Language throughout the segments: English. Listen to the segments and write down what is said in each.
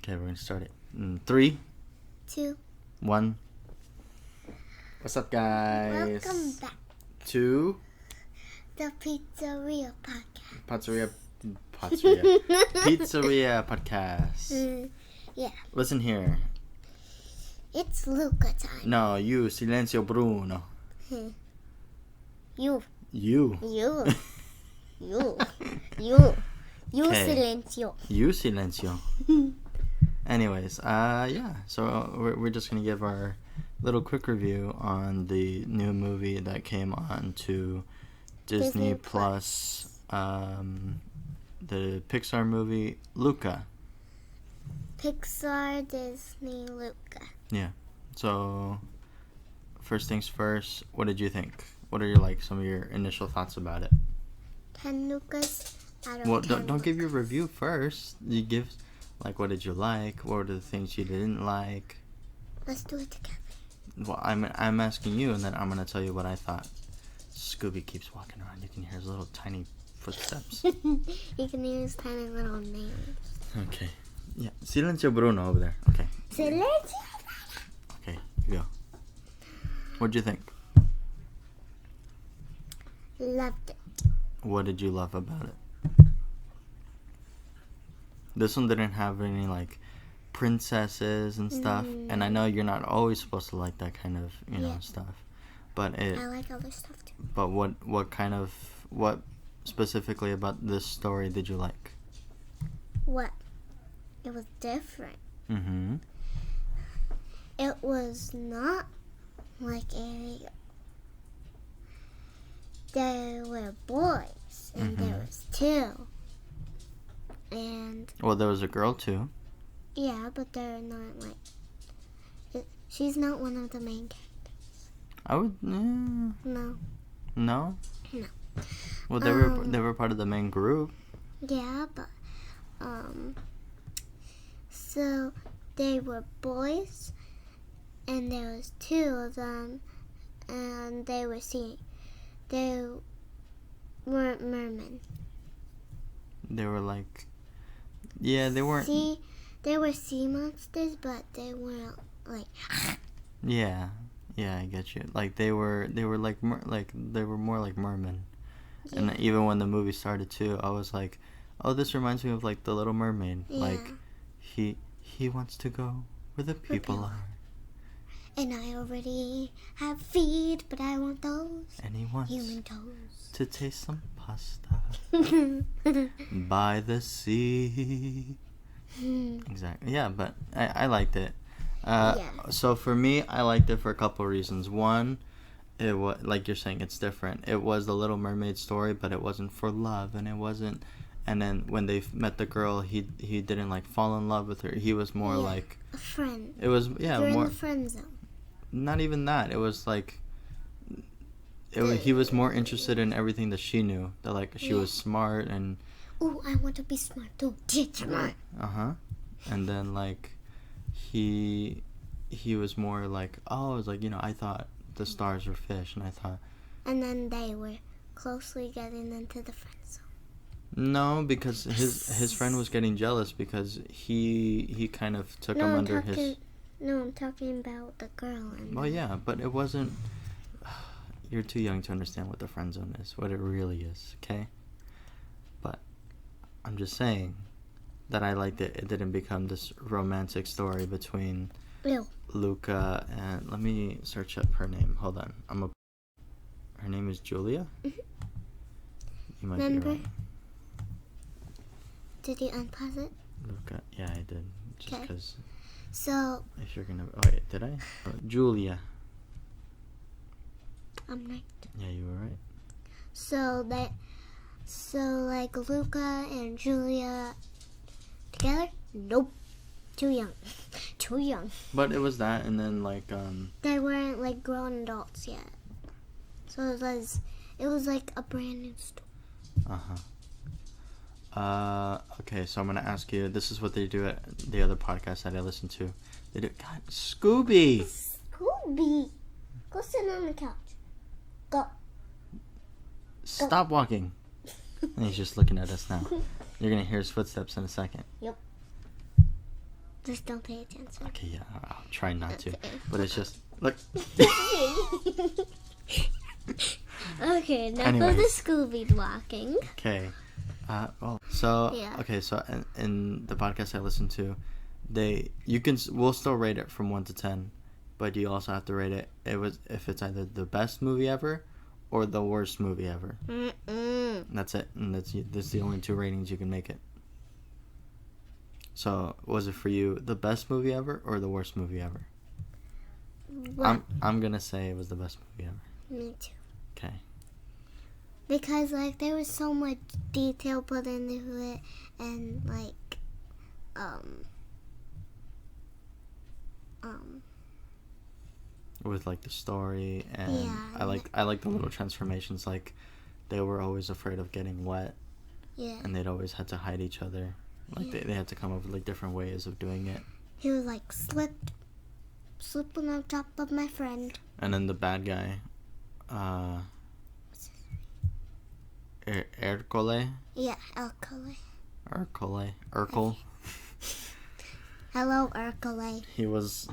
Okay, we're gonna start it. 3, 2, 1. What's up, guys? Welcome back to the Pizzaria podcast. Pizzaria podcast. Yeah, Listen here. it's Luca time. No, you, Silenzio Bruno. You, You. Okay. Silencio. You, Silencio. Anyways, yeah. So we're just gonna give our little quick review on the new movie that came on to Disney Plus. The Pixar movie Luca. Pixar, Disney, Luca. Yeah. So first things first, what did you think? What are some of your initial thoughts about it? 10 Lucas out of Well, 10 don't give your Lucas. review first. You give what did you like? What were the things you didn't like? Let's do it together. Well, I'm asking you, and then I'm gonna tell you what I thought. Scooby keeps walking around. You can hear his little tiny footsteps. You can hear his tiny little nails. Okay. Yeah. Silenzio Bruno over there. Okay. Silencio. Okay. You go. What'd you think? Loved it. What did you love about it? This one didn't have any princesses and stuff, and I know you're not always supposed to like that kind of stuff, but I like other stuff too. But what specifically about this story did you like? What? It was different. Mm-hmm. It was not like Ariel. There were boys, and there was 2. And Well, there was a girl too. yeah, but they're not she's not one of the main characters. I would No. no. No. Well, they were part of the main group. Yeah, but so they were boys, and there was 2 of them, and they weren't mermen. They were they weren't. They were sea monsters, but they weren't Yeah, I get you. They were more like mermen. Yeah. And even when the movie started too, I was like, oh, this reminds me of the Little Mermaid. Yeah. He wants to go where the people are. And I already have feet, but I want those And he wants human toes. to taste some pasta by the sea. Exactly. Yeah, but I liked it. So for me, I liked it for a couple of reasons. One, it was like you're saying, it's different. It was the Little Mermaid story, but it wasn't for love, and it wasn't. And then when they met the girl, he didn't fall in love with her. He was more like a friend. It was You're more in the friend zone. Not even that. It was he was more interested in everything that she knew. That she was smart and. Oh, I want to be smart too. Get smart. And then he was more oh, it was I thought the stars were fish, and I thought. And then they were closely getting into the friend zone. No, because his friend was getting jealous because he kind of took him under his. No, I'm talking about the girl. Well, yeah, but it wasn't. You're too young to understand what the friend zone is, what it really is, okay? But I'm just saying that I liked it. It didn't become this romantic story between Luca and. Let me search up her name. Hold on. Her name is Julia? Mm-hmm. You might Remember? be right. Did you unpause it? Luca. Yeah, I did. Just because. So. If you're gonna. Oh, wait, did I? Oh, Julia. I'm right. Yeah, you were right. So Luca and Julia together? Nope. Too young. Too young. But it was that, and then They weren't grown adults yet. So it was a brand new story. Okay, so I'm gonna ask you. This is what they do at the other podcast that I listen to. They do. God, Scooby. Go sit on the couch. Go. Stop walking. And he's just looking at us now. You're gonna hear his footsteps in a second. Yep. Just don't pay attention. Okay, yeah, I'll try not to. But it's just, look. Okay, now Anyways. for the Scooby walking. Okay. So in the podcast I listened to, we'll still rate it from 1 to 10, but you also have to rate it if it's either the best movie ever or the worst movie ever. That's it, and that's the only 2 ratings you can make it. So was it for you the best movie ever or the worst movie ever? What? I'm gonna say it was the best movie ever. Me too. Okay. Because there was so much detail put into it, and with the story, and yeah, I like the little transformations, they were always afraid of getting wet, yeah, and they'd always had to hide each other, they had to come up with different ways of doing it. He was slipping on top of my friend. And then the bad guy, Ercole. Yeah, Ercole. Urkel. Hello, Ercole. He was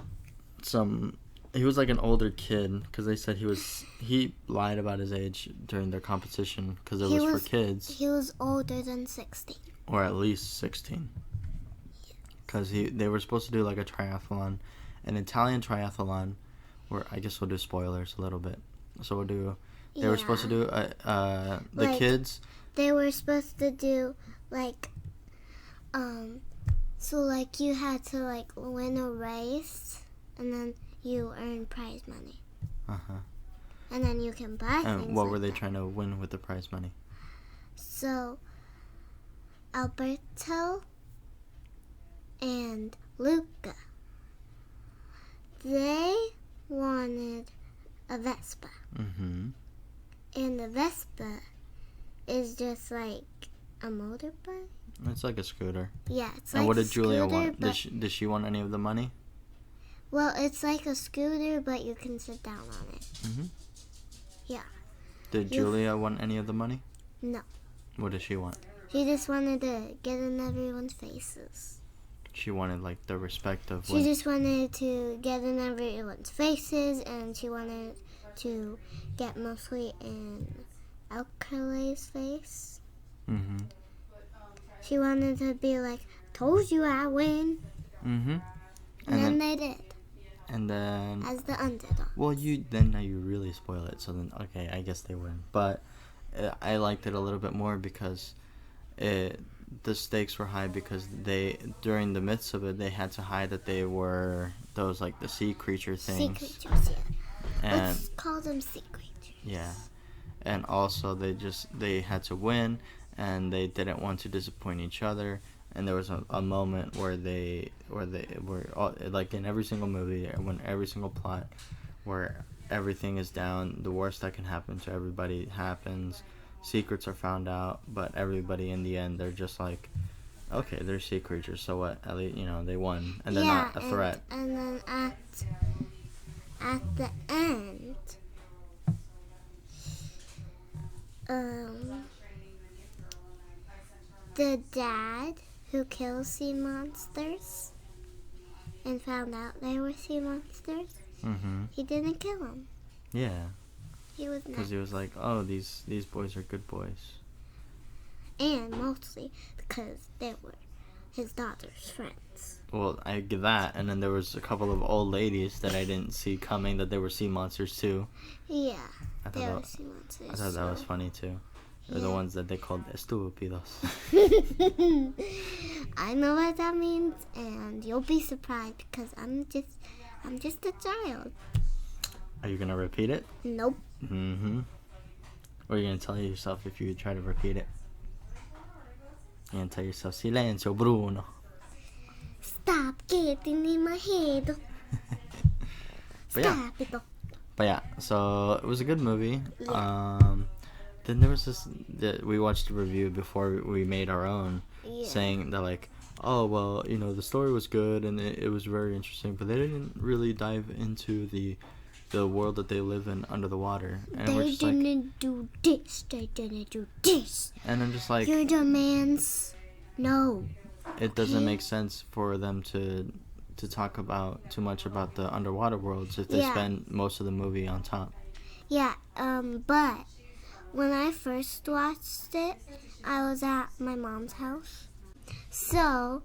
like an older kid, because they said he lied about his age during their competition because it was for kids. He was older than 16. Or at least 16. Because they were supposed to do a triathlon, an Italian triathlon, where I guess we'll do spoilers a little bit. So we'll do. They were supposed to do the kids. They were supposed to do so you had to win a race, and then you earn prize money. And then you can buy things. And what were they trying to win with the prize money? So Alberto and Luca, they wanted a Vespa. Mm-hmm. And the Vespa is just a motorbike. It's like a scooter. Yeah, it's and what did Julia scooter, want? Did she want any of the money? Well, it's like a scooter, but you can sit down on it. Mm-hmm. Yeah. Did Julia want any of the money? No. What did she want? She just wanted to get in everyone's faces. She wanted the respect of. She just wanted to get in everyone's faces, and she wanted to get mostly in Alcale's face. Mm-hmm. She wanted to be told you I win. Mm-hmm. And then they did. And then as the underdog. Well, now you really spoil it. So then, okay, I guess they win. But I liked it a little bit more because the stakes were high, because during the midst of it, they had to hide that they were those the sea creature things. Sea creatures, yeah. And let's call them sea creatures. Yeah, and also they had to win, and they didn't want to disappoint each other. And there was a moment where they were in every single movie, when every single plot, where everything is down, the worst that can happen to everybody happens, secrets are found out, but everybody in the end, they're just okay, they're sea creatures, so what? At least they won, and they're not a threat. And then at the end, the dad who kills sea monsters and found out they were sea monsters, he didn't kill them. Yeah. He was not. Because he was oh, these boys are good boys. And mostly because they were his daughter's friends. Well, I get that, and then there was a couple of old ladies that I didn't see coming, that they were sea monsters too. Yeah, they were sea monsters. I thought that was funny too. They're the ones that they called estúpidos. I know what that means, and you'll be surprised because I'm just a child. Are you gonna repeat it? Nope. Mm-hmm. What are you gonna tell yourself if you try to repeat it? You're gonna tell yourself, "Silenzio, Bruno." Stop getting in my head. Stop it. But yeah, so it was a good movie. Yeah. Then there was we watched a review before we made our own, saying that oh well, the story was good and it was very interesting, but they didn't really dive into the world that they live in under the water. And they didn't do this. They didn't do this. And I'm just your demands, no. it doesn't make sense for them to talk about too much about the underwater worlds if they spend most of the movie on top. Yeah, but when I first watched it, I was at my mom's house. So,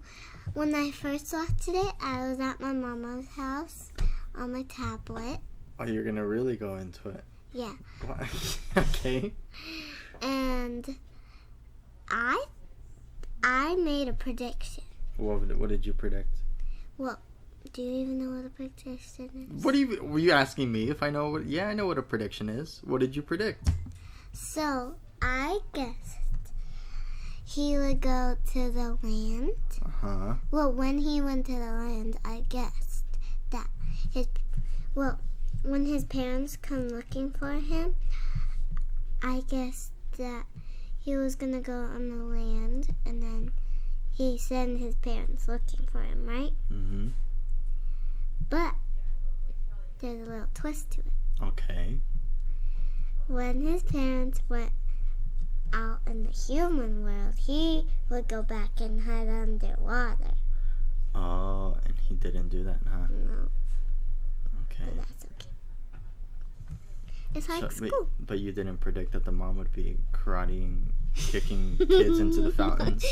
when I first watched it, I was at my mama's house on my tablet. Oh, you're gonna really go into it? Yeah. Okay. And I made a prediction. What did you predict? Well, do you even know what a prediction is? Were you asking me if I know what? Yeah, I know what a prediction is. What did you predict? So, I guessed he would go to the land. Uh-huh. Well, when he went to the land, I guessed that when his parents come looking for him, I guessed that he was going to go on the land, and then he sent his parents looking for him, right? Mm-hmm. But there's a little twist to it. Okay. When his parents went out in the human world, he would go back and hide underwater. Oh, and he didn't do that, huh? No. Okay. But that's okay. It's like school. But you didn't predict that the mom would be kicking kids into the fountains.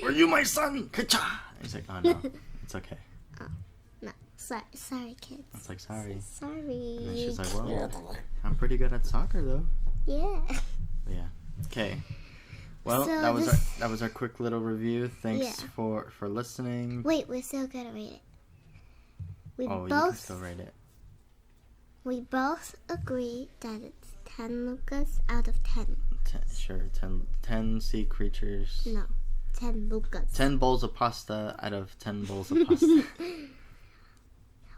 Were you my son? Ka-cha! He's like, oh no, it's okay. Oh, no. Sorry, kids. It's like, sorry. Sorry. And then she's like, well, I'm pretty good at soccer though. Yeah. Yeah. Okay. Well, So that was our quick little review. Thanks for listening. Wait, we're still gonna rate it. You can still rate it. We both agree that it's 10 Lucas out of 10. 10 sea creatures. No, 10 Lucas. 10 bowls of pasta out of 10 bowls of pasta.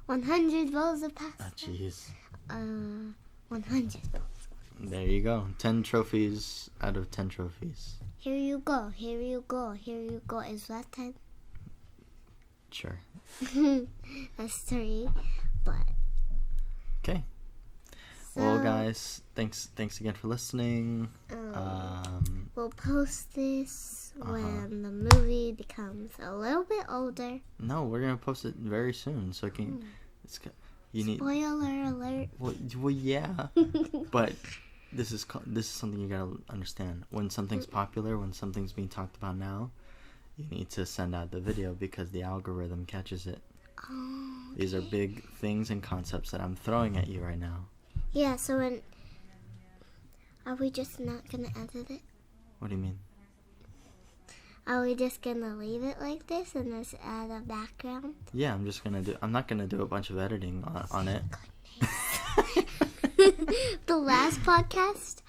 100 bowls of pasta. Oh, jeez. 100 bowls. There you go. 10 trophies out of 10 trophies. Here you go, here you go, here you go. Is that 10? Sure. That's 3, but... Okay. Well, guys, thanks again for listening. We'll post this when the movie becomes a little bit older. No, we're gonna post it very soon, so Spoiler alert. Well, yeah, but this is something you gotta understand. When something's popular, when something's being talked about now, you need to send out the video because the algorithm catches it. Oh, okay. These are big things and concepts that I'm throwing at you right now. Yeah, so are we just not gonna edit it? What do you mean? Are we just gonna leave it like this and just add a background? Yeah, I'm not gonna do a bunch of editing on it. The last podcast?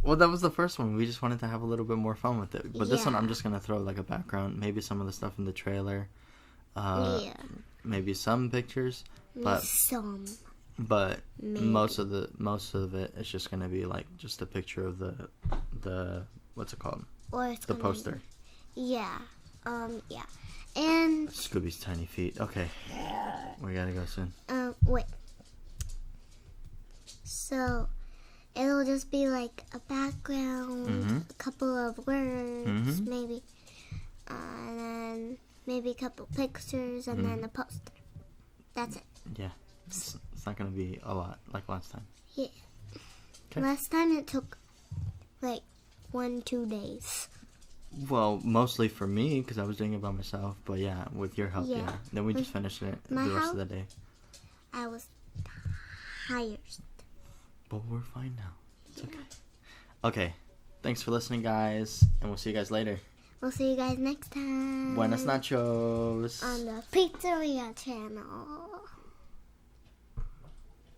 Well, that was the first one. We just wanted to have a little bit more fun with it. But this one, I'm just gonna throw like a background, maybe some of the stuff in the trailer, maybe some pictures, but maybe. most of it is just gonna be like just a picture of the what's it called? Or it's the poster. Yeah. And Scooby's tiny feet. Okay, we gotta go soon. Wait. So it'll just be like a background, a couple of words, maybe, and then maybe a couple pictures, and then a poster. That's it. Yeah, it's not gonna be a lot like last time. Yeah. Okay. Last time it took like 1-2 days. Well, mostly for me because I was doing it by myself. But yeah, with your help, yeah. Then we just finished it the rest of the day. I was tired. But we're fine now. It's okay. Okay. Thanks for listening, guys. And we'll see you guys later. We'll see you guys next time. Buenas nachos. On the Pizzaria channel.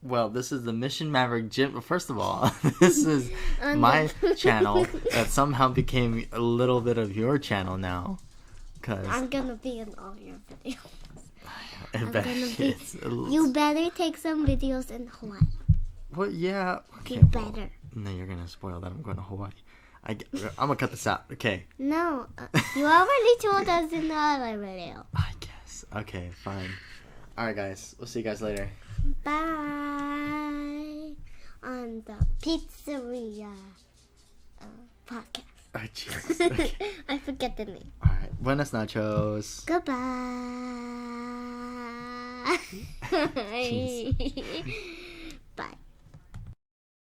Well, this is the Mission Maverick Gym. First of all, this is my channel that somehow became a little bit of your channel now. Cause I'm going to be in all your videos. You You better take some videos in Hawaii. Well, yeah. Okay, You better. No, you're going to spoil that. I'm going to Hawaii. I'm going to cut this out. Okay. No. You already told us in the other video. I guess. Okay, fine. All right, guys. We'll see you guys later. Bye. On the Pizzaria podcast. Oh, Jesus. Okay. I forget the name. All right. Buenas nachos. Goodbye. Bye.